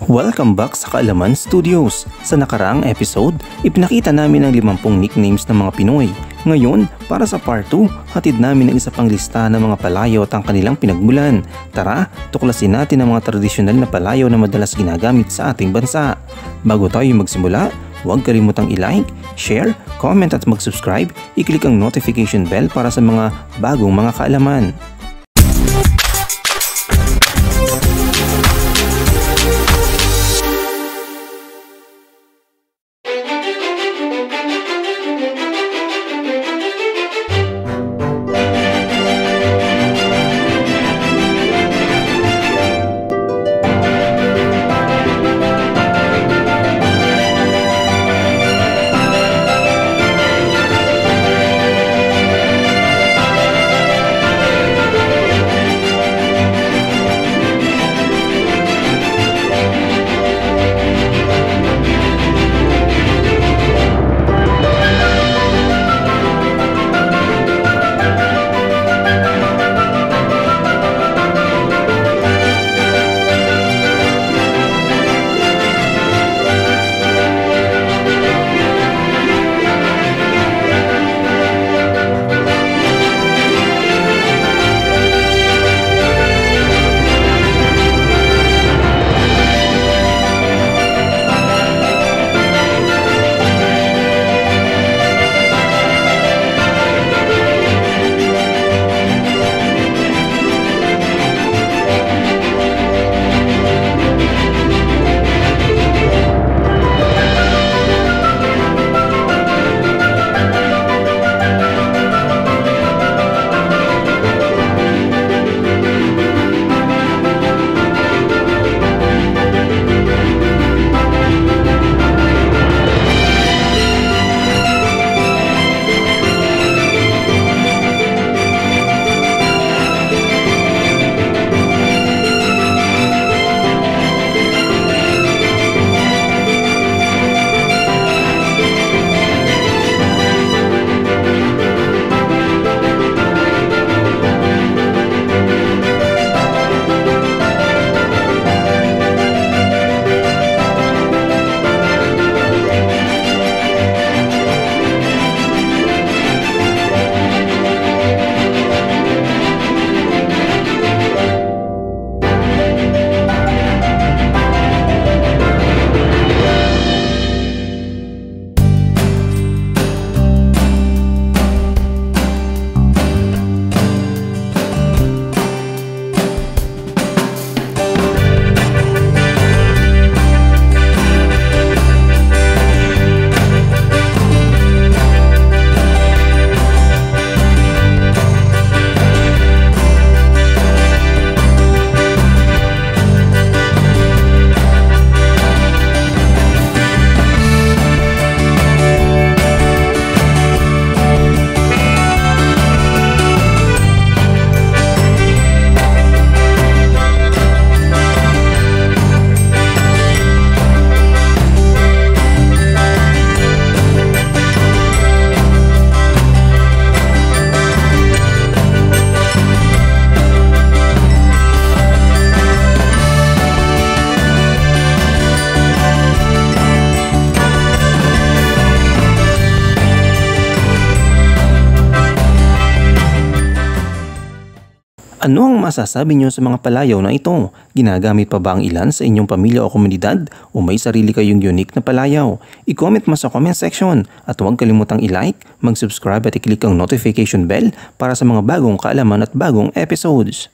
Welcome back sa Kaalaman Studios. Sa nakaraang episode, ipinakita namin ang 50 nicknames ng mga Pinoy. Ngayon, para sa part 2, hatid namin ang isa pang lista ng mga palayaw at ang kanilang pinagmulan. Tara, tuklasin natin ang mga tradisyonal na palayaw na madalas ginagamit sa ating bansa. Bago tayo magsimula, huwag kalimutang i-like, share, comment at mag-subscribe. I-click ang notification bell para sa mga bagong mga kaalaman. Ano ang masasabi niyo sa mga palayaw na ito? Ginagamit pa ba ang ilan sa inyong pamilya o komunidad? O may sarili kayong unique na palayaw? I-comment mo sa comment section at huwag kalimutang i-like, mag-subscribe at i-click ang notification bell para sa mga bagong kaalaman at bagong episodes.